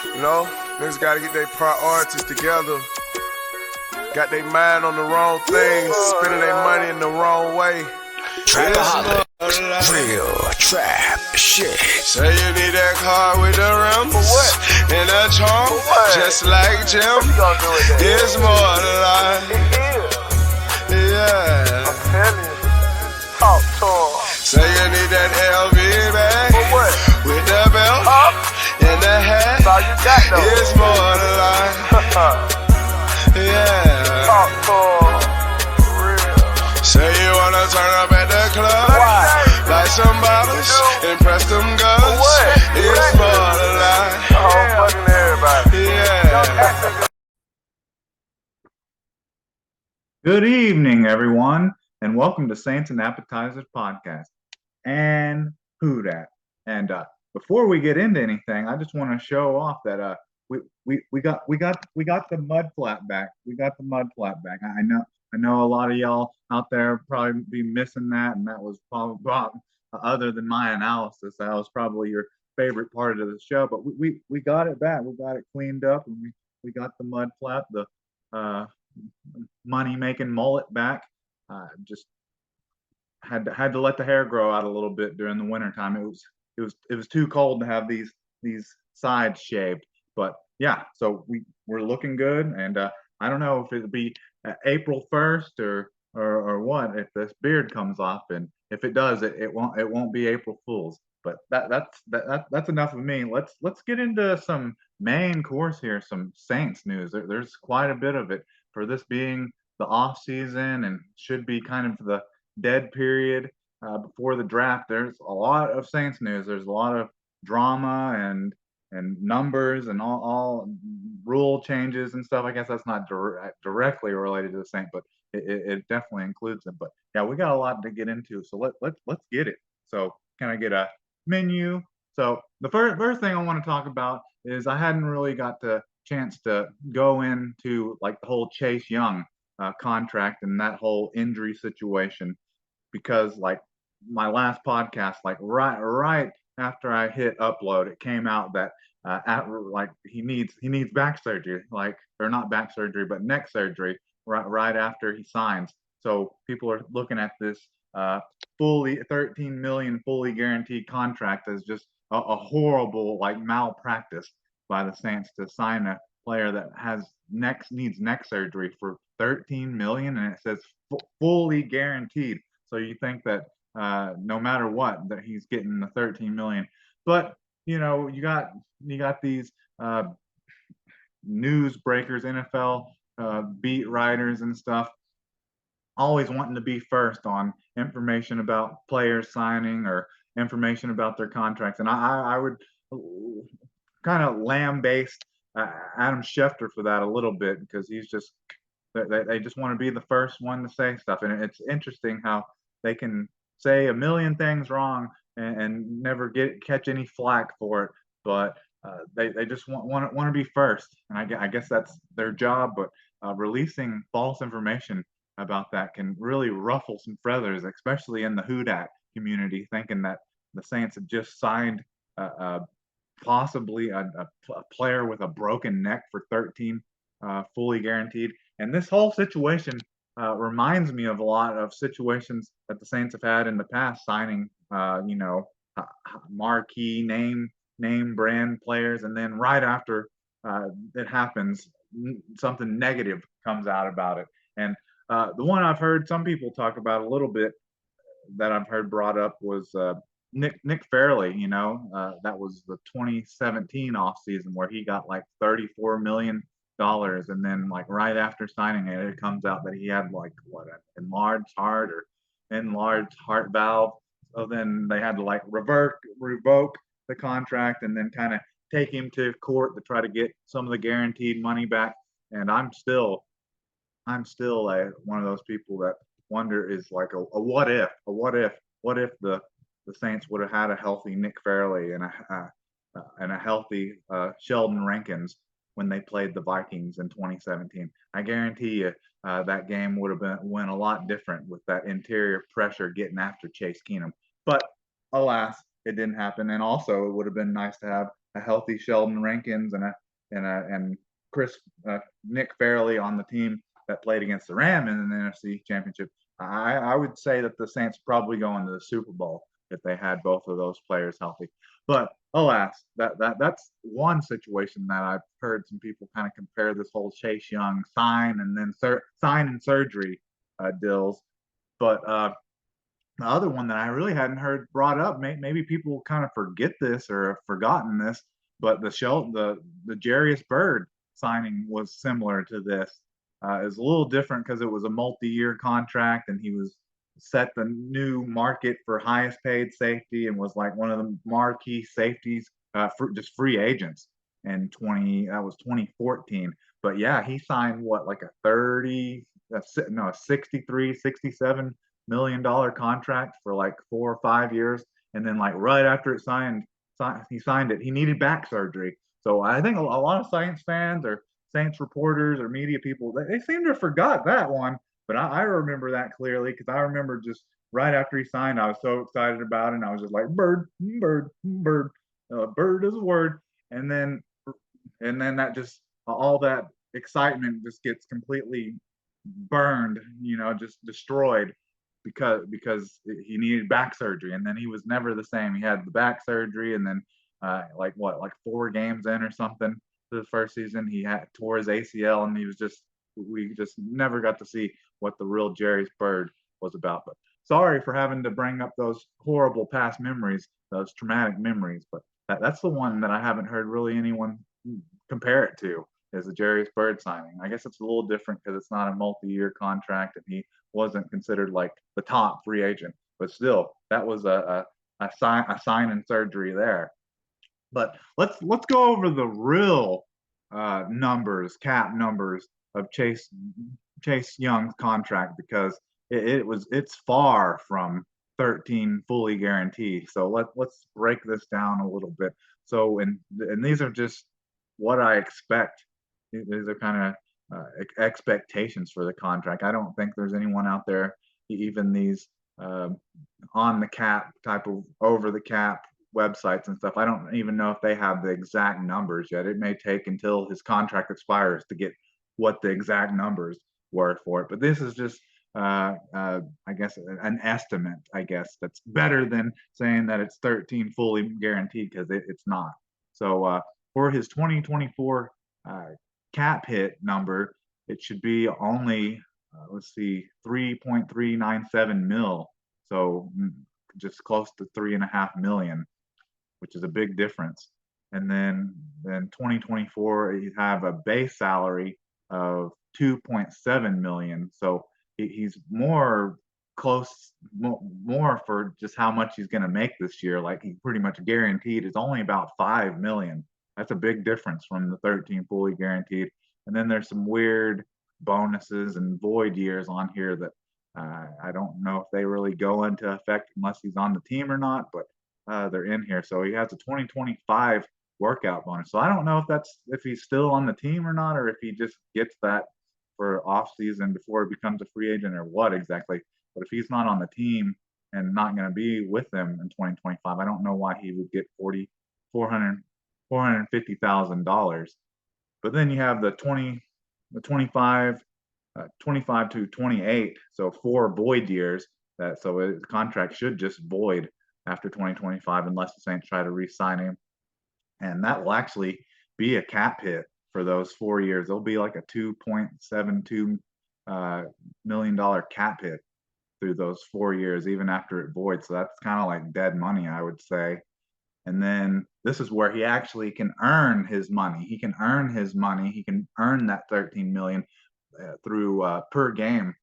You know, niggas gotta get their priorities together. Got their mind on the wrong things, spending their money in the wrong way. Trapaholic, real trap shit. Say you need that car with the rims and a trunk, just like Jim. It's more than life. Yeah. I'm telling you. Talk to him. Say you need that LV bag with the belt and the hat. That's all you got though. It's more than life. Yeah. Talk to him. Real. Say you wanna turn up at the club, like some bottles, and press them guns. It's more than life. Fucking everybody. Yeah. Good evening, everyone, and welcome to Saints and Appetizers podcast. And who dat? And before we get into anything, I just want to show off that we got the Mudflap back. We got the Mudflap back. I know a lot of y'all out there probably be missing that, and that was probably other than my analysis, that was probably your favorite part of the show. But we got it back. We got it cleaned up, and we got the Mudflap, the money-making mullet back. Just had to let the hair grow out a little bit during the wintertime. It was too cold to have these sides shaved. But yeah, so we're looking good, and I don't know if it'll be April 1st or what if this beard comes off, and if it does, it won't be April Fool's. But that's enough of me. Let's get into some main course here, some Saints news. There's quite a bit of it for this being the off season and should be kind of the dead period before the draft. There's a lot of Saints news. There's a lot of drama and numbers and all rule changes and stuff. I guess that's not directly related to the Saints, but it definitely includes them. But yeah, we got a lot to get into. So let's get it. So can I get a menu? So the first thing I want to talk about is I hadn't really got the chance to go into like the whole Chase Young contract and that whole injury situation, because like my last podcast, like right after I hit upload, it came out that like he needs back surgery, like, or not back surgery, but neck surgery right after he signs. So people are looking at this fully $13 million fully guaranteed contract as just a horrible like malpractice by the Saints to sign a player that needs neck surgery for $13 million, and it says fully guaranteed. So you think that no matter what, that he's getting the $13 million. But you know, you got these news breakers, NFL beat writers and stuff, always wanting to be first on information about players signing or information about their contracts. And I would kind of lambaste Adam Schefter for that a little bit, because he's just they just want to be the first one to say stuff. And it's interesting how they can say a million things wrong and never catch any flack for it, but they just want to be first, and I guess that's their job. But releasing false information about that can really ruffle some feathers, especially in the Who Dat community, thinking that the Saints had just signed possibly a player with a broken neck for 13 fully guaranteed. And this whole situation reminds me of a lot of situations that the Saints have had in the past, signing marquee name brand players, and then right after it happens, something negative comes out about it. And the one I've heard some people talk about a little bit that I've heard brought up was Nick Fairley. That was the 2017 offseason where he got like $34 million, and then like right after signing it, it comes out that he had like an enlarged heart or enlarged heart valve. So then they had to like revoke the contract and then kind of take him to court to try to get some of the guaranteed money back. And I'm still one of those people that wonder, is like a what if the Saints would have had a healthy Nick Fairley and a healthy Sheldon Rankins when they played the Vikings in 2017. I guarantee you that game would have went a lot different with that interior pressure getting after Chase Keenum. But alas, it didn't happen. And also, it would have been nice to have healthy Sheldon Rankins and Nick Fairley on the team that played against the Rams in the NFC Championship, I would say that the Saints probably go into the Super Bowl if they had both of those players healthy. But alas, that's one situation that I've heard some people kind of compare this whole Chase Young sign and surgery deals. But the other one that I really hadn't heard brought up, maybe people kind of forget this or have forgotten this, but the Jarius Byrd signing was similar to this. It's a little different because it was a multi-year contract and he was set the new market for highest paid safety and was like one of the marquee safeties for just free agents in 2014. But yeah, he signed what, like a 30 no, a 63 $67 million contract for like 4 or 5 years, and then like right after he signed it, he needed back surgery. So I think a lot of Saints fans or Saints reporters or media people, they seem to have forgot that one, but I remember that clearly because I remember just right after he signed, I was so excited about it, and I was just like, Bird, Bird, Bird, Bird is a word, and then that just all that excitement just gets completely burned, just destroyed because he needed back surgery, and then he was never the same. He had the back surgery, and then like 4 games in or something to the first season, he had tore his ACL, and we just never got to see what the real Jarius Byrd was about. But sorry for having to bring up those horrible past memories, those traumatic memories. But that's the one that I haven't heard really anyone compare it to, is the Jarius Byrd signing. I guess it's a little different because it's not a multi-year contract and he wasn't considered like the top free agent, but still, that was a sign and surgery there. But let's go over the real cap numbers of Chase Young's contract, because it's far from 13 fully guaranteed. So let's break this down a little bit. So and these are just what I expect. These are kind of expectations for the contract. I don't think there's anyone out there, even these on the cap type of over the cap websites and stuff. I don't even know if they have the exact numbers yet. It may take until his contract expires to get what the exact numbers were for it. But this is just, I guess, an estimate, I guess, that's better than saying that it's 13 fully guaranteed, because it's not. So for his 2024 cap hit number, it should be only, let's see, 3.397 mil. So just close to 3.5 million, which is a big difference. And then 2024, you have a base salary of 2.7 million. So he's more for just how much he's going to make this year. Like, he pretty much guaranteed is only about 5 million. That's a big difference from the 13 fully guaranteed. And then there's some weird bonuses and void years on here that I don't know if they really go into effect unless he's on the team or not, but they're in here. So he has a 2025 workout bonus. So I don't know if he's still on the team or not, or if he just gets that for off season before he becomes a free agent, or what exactly. But if he's not on the team and not going to be with them in 2025, I don't know why he would get $450,000. But then you have the 25 to 28, so 4 void years. So his contract should just void after 2025 unless the Saints try to re-sign him, and that will actually be a cap hit for those 4 years. It'll be like a $2.72 million cap hit through those 4 years, even after it voids. So that's kind of like dead money, I would say. And then this is where he actually can earn his money. He can earn that 13 million through per game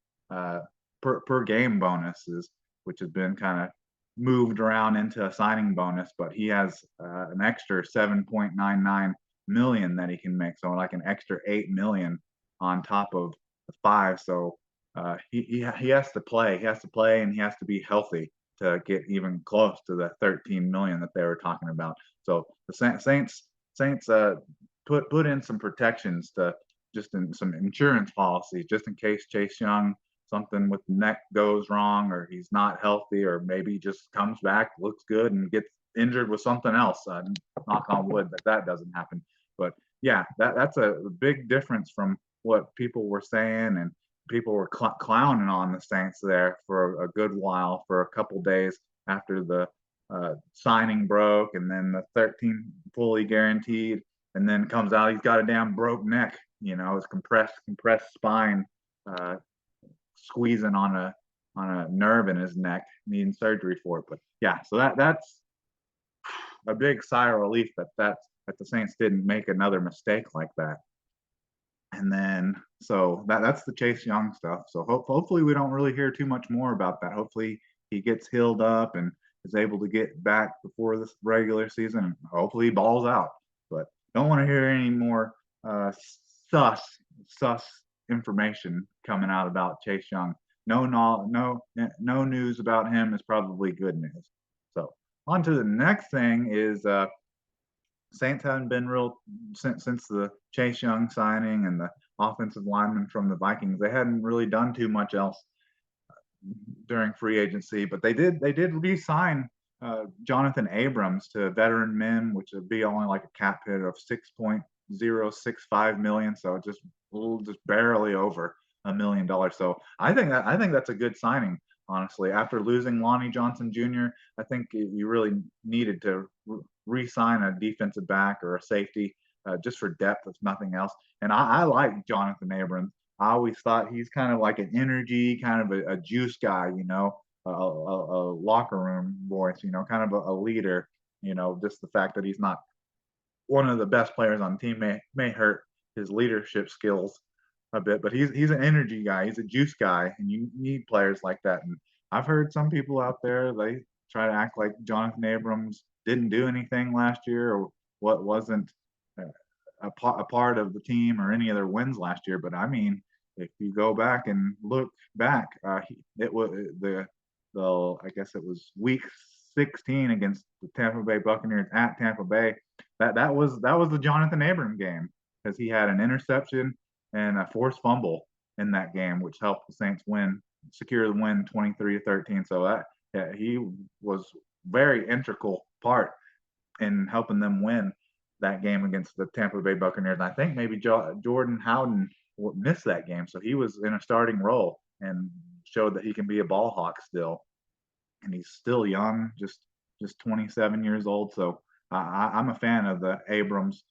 bonuses, which has been kind of moved around into a signing bonus. But he has an extra 7.99 million that he can make, so like an extra 8 million on top of the 5. So he has to play. He has to play, and he has to be healthy to get even close to the 13 million that they were talking about. So the Saints put in some protections to just in some insurance policies, just in case Chase Young, something with the neck goes wrong, or he's not healthy, or maybe he just comes back, looks good, and gets injured with something else. Knock on wood that doesn't happen. But yeah, that's a big difference from what people were saying, and people were clowning on the Saints there for a good while, for a couple days after the signing broke, and then the 13 fully guaranteed, and then comes out he's got a damn broke neck. It's compressed spine, uh, squeezing on a nerve in his neck, needing surgery for it. But yeah, so that's a big sigh of relief that the Saints didn't make another mistake like that. And then so that's the Chase Young stuff. So hopefully we don't really hear too much more about that. Hopefully he gets healed up and is able to get back before this regular season. And hopefully he balls out. But don't want to hear any more sus information coming out about Chase Young. No news about him is probably good news. So on to the next thing is Saints haven't been real since the Chase Young signing and the offensive lineman from the Vikings. They hadn't really done too much else during free agency, but they did re-sign Jonathan Abrams to veteran min, which would be only like a cap hit of $6.065 million, so just barely over $1 million. So I think that's a good signing. Honestly, after losing Lonnie Johnson Jr., I think you really needed to re-sign a defensive back or a safety just for depth, if nothing else. And I like Jonathan Abrams. I always thought he's kind of like an energy, kind of a juice guy, a locker room voice, kind of a leader. Just the fact that he's not one of the best players on the team may hurt his leadership skills a bit, but he's an energy guy. He's a juice guy, and you need players like that. And I've heard some people out there, they try to act like Jonathan Abrams didn't do anything last year, or what wasn't a part of the team or any of their wins last year. But I mean, if you go back and look back, it was I guess it was week 16 against the Tampa Bay Buccaneers at Tampa Bay. That was the Jonathan Abrams game, because he had an interception and a forced fumble in that game, which helped the Saints secure the win 23-13. So he was very integral part in helping them win that game against the Tampa Bay Buccaneers. And I think maybe Jordan Howden missed that game, so he was in a starting role and showed that he can be a ball hawk still. And he's still young, just 27 years old. So I'm a fan of the Abrams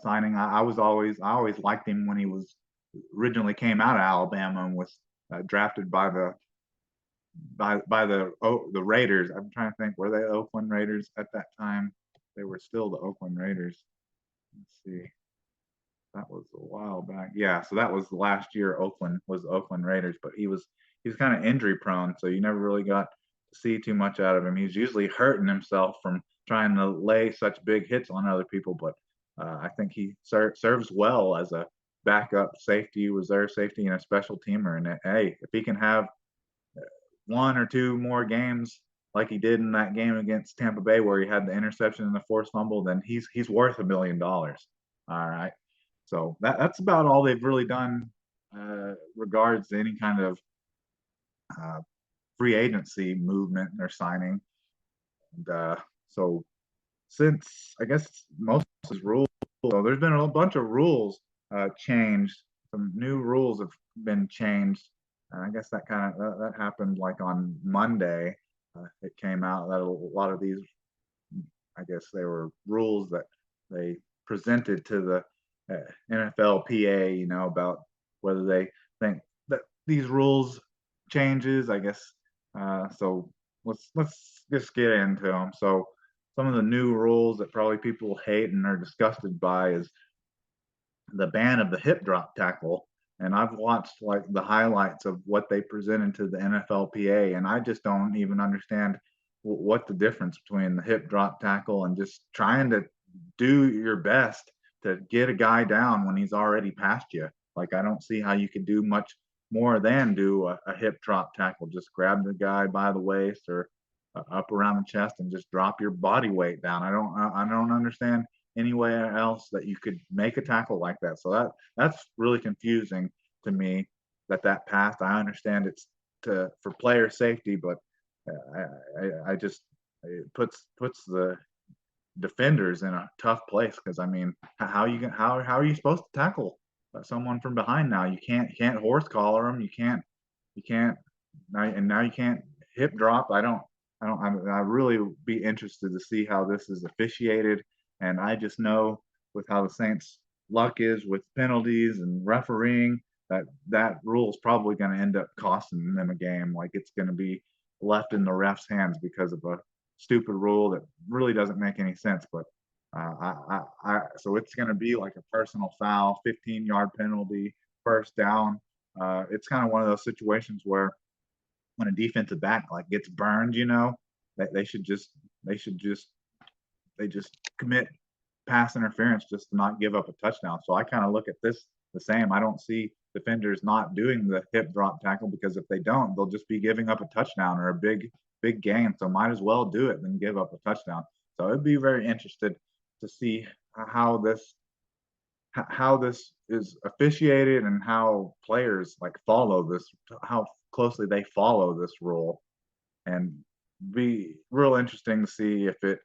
signing. I always liked him when he was originally came out of Alabama and was drafted by the Raiders. I'm trying to think, were they Oakland Raiders at that time? They were still the Oakland Raiders. Let's see. That was a while back. Yeah, so that was the last year Oakland was the Oakland Raiders, but he's kind of injury prone, so you never really got to see too much out of him. He's usually hurting himself from trying to lay such big hits on other people, but I think he serves well as a backup safety, reserve safety, and a special teamer. And hey, if he can have one or two more games like he did in that game against Tampa Bay where he had the interception and the forced fumble, then he's worth $1 million. All right. So that's about all they've really done regards to any kind of free agency movement or signing. And so since I guess most of these rules, so there's been a bunch of rules changed. Some new rules have been changed. And I guess that happened like on Monday. It came out that a lot of these, I guess they were rules that they presented to the NFLPA, about whether they think that these rules changes, I guess. So let's just get into them. So some of the new rules that probably people hate and are disgusted by is the ban of the hip drop tackle. And I've watched like the highlights of what they presented to the NFLPA, and I just don't even understand what the difference between the hip drop tackle and just trying to do your best to get a guy down when he's already past you. Like, I don't see how you could do much more than do a hip drop tackle. Just grab the guy by the waist or up around the chest and just drop your body weight down. I don't understand anywhere else that you could make a tackle like that. So that's really confusing to me that passed. I understand it's for player safety, but I just it puts the defenders in a tough place because I mean, how are you supposed to tackle someone from behind now? You can't horse collar them. You can't now you can't hip drop. I really be interested to see how this is officiated, and I just know with how the Saints luck is with penalties and refereeing that rule is probably going to end up costing them a game. Like it's going to be left in the refs' hands because of a stupid rule that really doesn't make any sense. But so it's going to be like a personal foul, 15-yard penalty, first down. It's kind of one of those situations where when a defensive back like gets burned, they should just they should just they just commit pass interference just to not give up a touchdown. So I kind of look at this the same. I don't see defenders not doing the hip drop tackle because if they don't, they'll just be giving up a touchdown or a big gain. So might as well do it than give up a touchdown. So I'd be very interested to see how this is officiated and how players like follow this, how closely they follow this rule, and be real interesting to see if it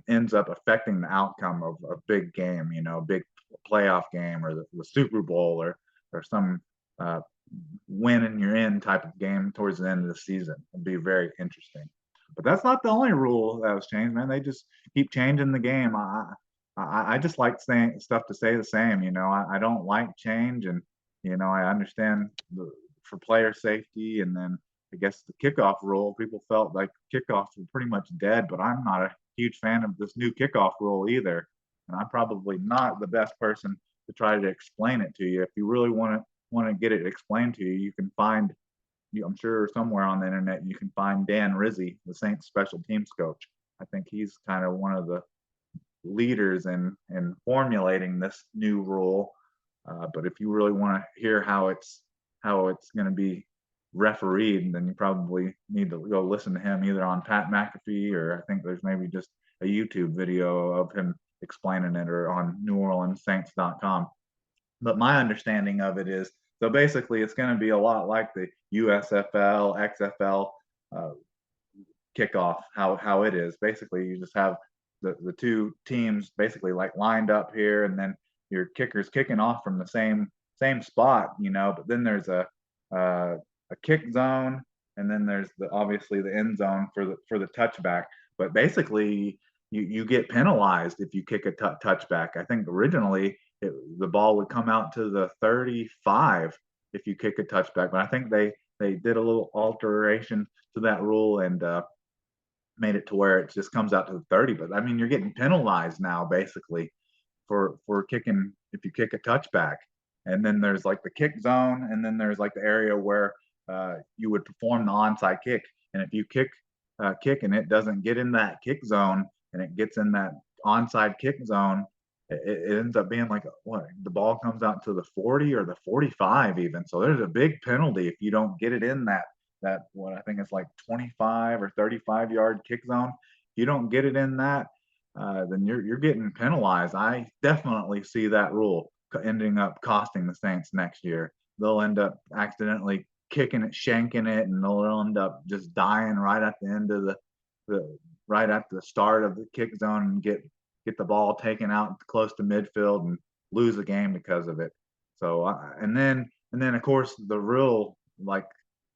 ends up affecting the outcome of a big game, a big playoff game or the Super Bowl or some uh, win and you're in type of game towards the end of the season. It'd be very interesting. But that's not the only rule that was changed, man. They just keep changing the game. I just like saying stuff to say the same. I don't like change, and I understand for player safety, and then I guess the kickoff rule. People felt like kickoffs were pretty much dead, but I'm not a huge fan of this new kickoff rule either, and I'm probably not the best person to try to explain it to you. If you really want to get it explained to you, you can find. I'm sure somewhere on the internet you can find Dan Rizzi, the Saints special teams coach. I think he's kind of one of the leaders in formulating this new rule. But if you really want to hear how it's going to be refereed, then you probably need to go listen to him either on Pat McAfee or I think there's maybe just a YouTube video of him explaining it or on NewOrleansSaints.com. But my understanding of it is so basically it's going to be a lot like the USFL, XFL uh, kickoff, how it is. Basically, you just have the two teams basically like lined up here, and then your kicker's kicking off from the same spot, But then there's a kick zone, and then there's obviously the end zone for the touchback. But basically, you get penalized if you kick a touchback. I think originally the ball would come out to the 35 if you kick a touchback, but I think they did a little alteration to that rule and made it to where it just comes out to the 30. But I mean, you're getting penalized now basically for kicking if you kick a touchback. And then there's like the kick zone, and then there's like the area where you would perform the onside kick. And if you kick and it doesn't get in that kick zone and it gets in that onside kick zone, it ends up being like what the ball comes out to the 40 or the 45 even. So there's a big penalty if you don't get it in that what I think it's like 25 or 35-yard kick zone. If you don't get it in that, then you're getting penalized. I definitely see that rule ending up costing the Saints next year. They'll end up accidentally kicking it, shanking it, and they'll end up just dying right at the end of the right at the start of the kick zone and get the ball taken out close to midfield and lose the game because of it. So and then of course the real like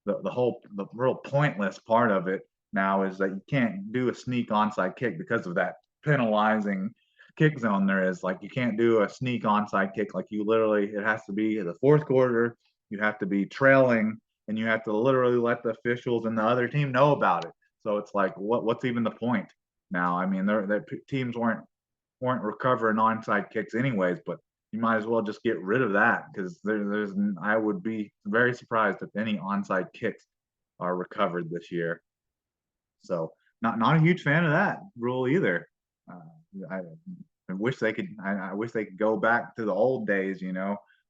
the real pointless part of it now is that you can't do a sneak onside kick because of that penalizing kick zone there is. Like you can't do a sneak onside kick. Like you literally, it has to be the fourth quarter. You have to be trailing, and you have to literally let the officials and the other team know about it. So it's like, what's even the point now? I mean, their teams weren't recovering onside kicks anyways, but you might as well just get rid of that because I would be very surprised if any onside kicks are recovered this year. So not a huge fan of that rule either. I wish they could. I wish they could go back to the old days,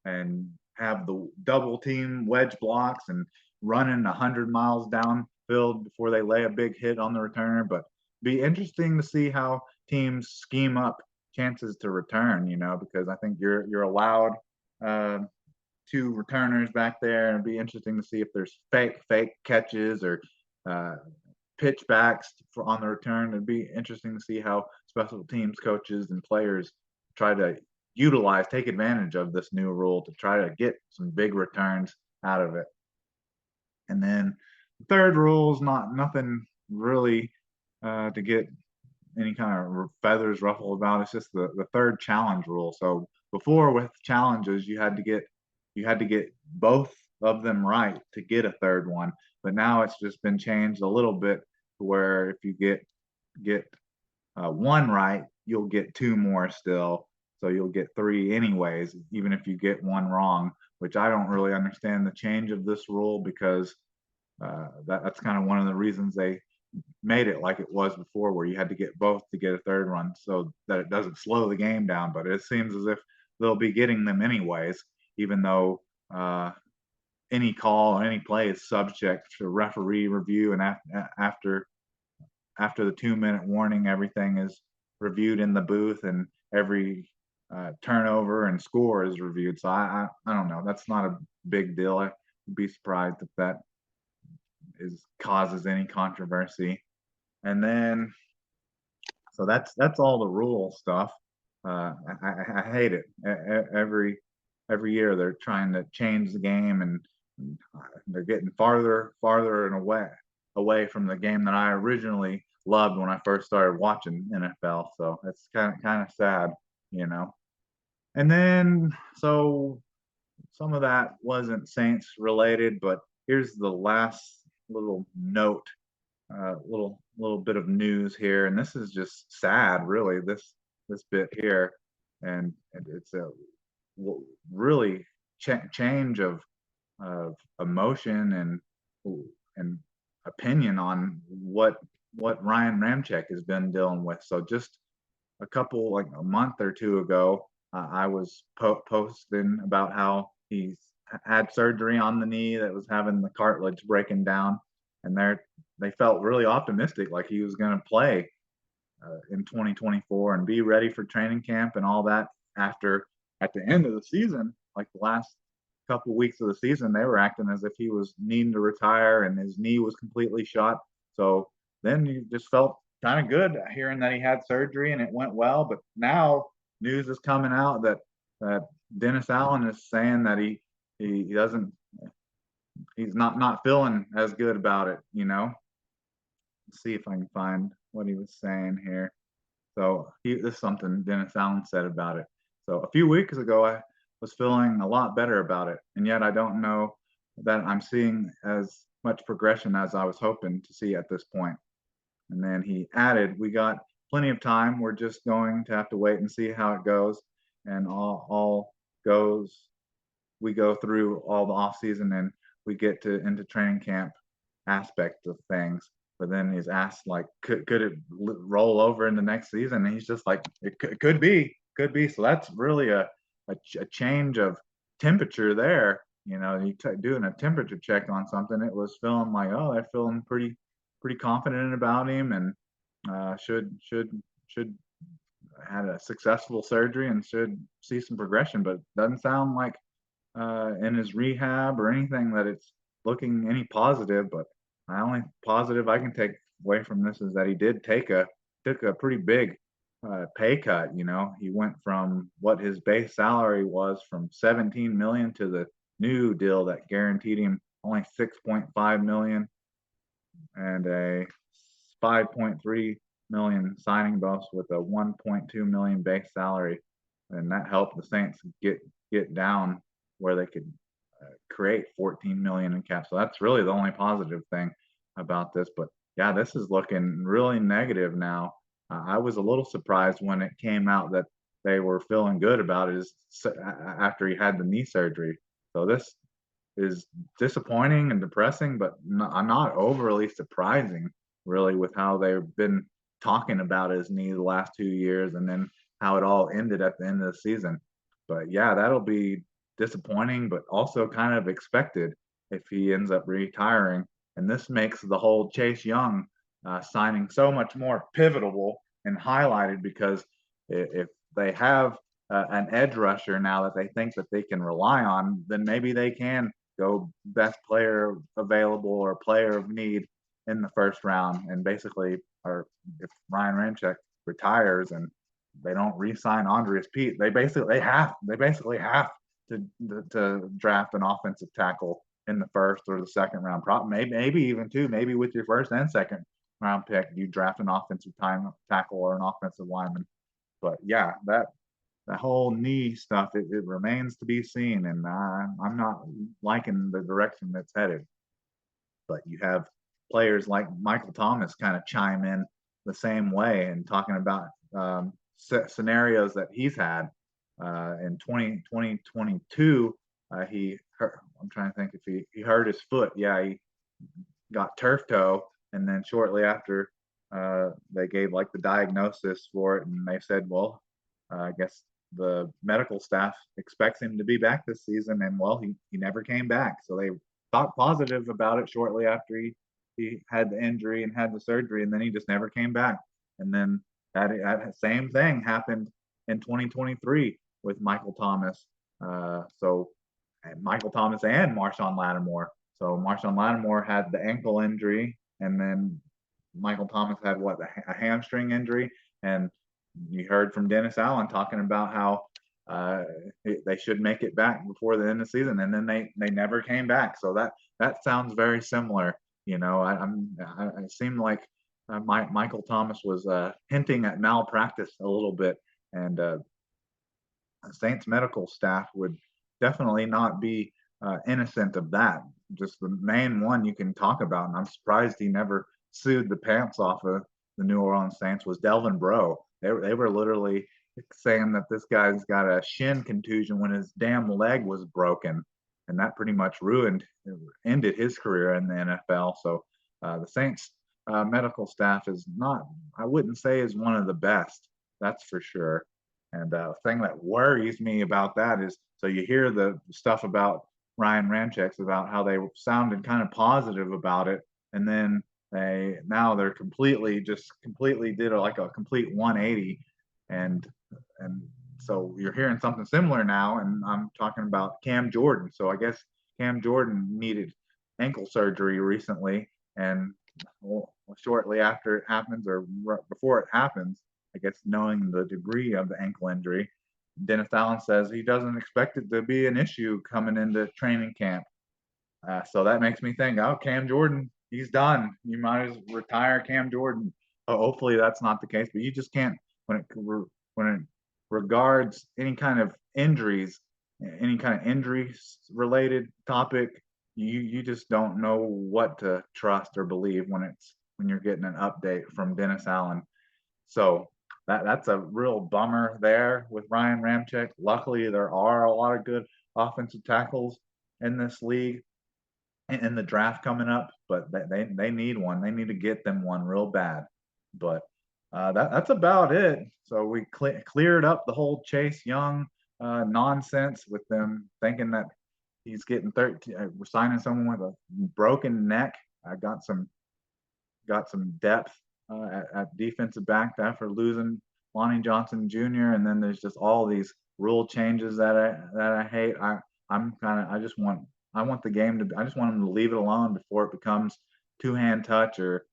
and have the double team wedge blocks and running 100 miles downfield before they lay a big hit on the returner. But be interesting to see how teams scheme up chances to return, because I think you're allowed two returners back there, and it'd be interesting to see if there's fake catches or pitchbacks on the return. It'd be interesting to see how special teams coaches and players try to take advantage of this new rule to try to get some big returns out of it. And then the third rule is nothing really to get any kind of feathers ruffled about. It's just the third challenge rule. So before, with challenges, you had to get both of them right to get a third one. But now it's just been changed a little bit to where if you get one right, you'll get two more still. So you'll get three anyways, even if you get one wrong, which I don't really understand the change of this rule, because that's kind of one of the reasons they made it like it was before, where you had to get both to get a third one so that it doesn't slow the game down. But it seems as if they'll be getting them anyways, even though any call or any play is subject to referee review. And after the 2-minute warning, everything is reviewed in the booth, and every turnover and score is reviewed. So I don't know. That's not a big deal. I'd be surprised if that causes any controversy. And then, so that's all the rule stuff. I hate it. Every year they're trying to change the game, and they're getting farther and away from the game that I originally loved when I first started watching NFL. So it's kind of sad, you know. And then, so some of that wasn't Saints related, but here's the last little note, little bit of news here, and this is just sad, really. This bit here, and it's a really change of emotion and opinion on what Ryan Ramczyk has been dealing with. So just like a month or two ago, I was posting about how he's had surgery on the knee that was having the cartilage breaking down, and they felt really optimistic, like he was going to play in 2024 and be ready for training camp and all that. After, at the end of the season, like the last couple weeks of the season, they were acting as if he was needing to retire and his knee was completely shot. So then you just felt kind of good hearing that he had surgery and it went well. But now news is coming out that Dennis Allen is saying that he's not feeling as good about it, you know. Let's see if I can find what he was saying here. So this is something Dennis Allen said about it. So a few weeks ago, I was feeling a lot better about it, and yet I don't know that I'm seeing as much progression as I was hoping to see at this point. And then he added, "We got plenty of time. We're just going to have to wait and see how it goes, and we go through all the off season and we get into training camp aspect of things." But then he's asked, like, could it roll over in the next season? And he's just like, it could be. So that's really a change of temperature there. You know, you doing a temperature check on something, it was feeling like, oh, they're feeling pretty confident about him, and should had a successful surgery and should see some progression. But it doesn't sound like in his rehab or anything that it's looking any positive. But the only positive I can take away from this is that he did took a pretty big pay cut. You know, he went from what his base salary was, from 17 million, to the new deal that guaranteed him only 6.5 million and a 5.3 million signing bonus with a 1.2 million base salary. And that helped the Saints get down where they could create 14 million in cap. So that's really the only positive thing about this. But yeah, this is looking really negative now. I was a little surprised when it came out that they were feeling good about it after he had the knee surgery. So this is disappointing and depressing, but not overly surprising, really, with how they've been talking about his knee the last 2 years, and then how it all ended at the end of the season. But yeah, that'll be disappointing, but also kind of expected if he ends up retiring. And this makes the whole Chase Young signing so much more pivotal and highlighted, because if they have an edge rusher now that they think that they can rely on, then maybe they can go best player available or player of need in the first round, and basically, or if Ryan Ramczyk retires and they don't re-sign Andreas Pete, they basically have to draft an offensive tackle in the first or the second round. Maybe even two. Maybe with your first and second round pick, you draft an offensive tackle or an offensive lineman. But yeah, that whole knee stuff, it remains to be seen, and I'm not liking the direction that's headed. But you have players like Michael Thomas kind of chime in the same way and talking about scenarios that he's had in 2022. I'm trying to think if he hurt his foot. Yeah, he got turf toe, and then shortly after they gave like the diagnosis for it, and they said, well, I guess the medical staff expects him to be back this season, and well, he never came back. So they thought positive about it shortly after he had the injury and had the surgery, and then he just never came back. And then that same thing happened in 2023 with Michael Thomas. Michael Thomas and Marshawn Lattimore. So Marshawn Lattimore had the ankle injury, and then Michael Thomas had a hamstring injury. And you heard from Dennis Allen talking about how they should make it back before the end of the season, and then they never came back. So that sounds very similar. It seemed like Michael Thomas was hinting at malpractice a little bit, and Saints medical staff would definitely not be innocent of that. Just the main one you can talk about, and I'm surprised he never sued the pants off of the New Orleans Saints, was Delvin Breaux. They were literally saying that this guy's got a shin contusion when his damn leg was broken, and that pretty much ended his career in the NFL. So the Saints medical staff is not, I wouldn't say is one of the best, that's for sure. And the thing that worries me about that is, so you hear the stuff about Ryan Ramczyk, about how they sounded kind of positive about it, and then they're completely did a complete 180, and so you're hearing something similar now, and I'm talking about Cam Jordan. So I guess Cam Jordan needed ankle surgery recently, and shortly after it happens, or before it happens, I guess knowing the degree of the ankle injury, Dennis Allen says he doesn't expect it to be an issue coming into training camp. So that makes me think, oh, Cam Jordan, he's done. You might as well retire Cam Jordan. Hopefully that's not the case, but you just can't, when it regards any kind of injuries, any kind of injuries related topic, you just don't know what to trust or believe when you're getting an update from Dennis Allen. So that's a real bummer there with Ryan Ramczyk. Luckily, there are a lot of good offensive tackles in this league in the draft coming up, but they need one. They need to get them one real bad. But that's about it. So we cleared up the whole Chase Young nonsense with them thinking that he's getting 13. We're signing someone with a broken neck. I got some depth at defensive back after losing Lonnie Johnson Jr. And then there's just all these rule changes that I hate. I want the game I just want them to leave it alone before it becomes two-hand touch or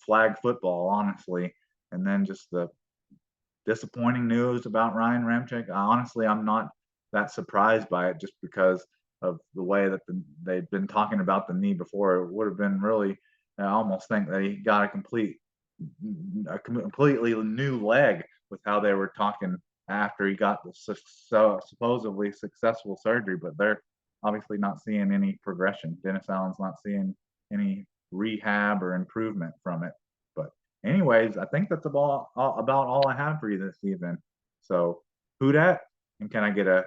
flag football, honestly. And then just the disappointing news about Ryan Ramczyk. Honestly, I'm not that surprised by it, just because of the way that they've been talking about the knee before. It would have been really, I almost think that he got a completely new leg with how they were talking after he got the supposedly successful surgery, but they're obviously not seeing any progression. Dennis Allen's not seeing any rehab or improvement from it. But anyways, I think that's about all I have for you this evening. So who dat? And can I get a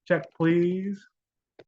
check, please?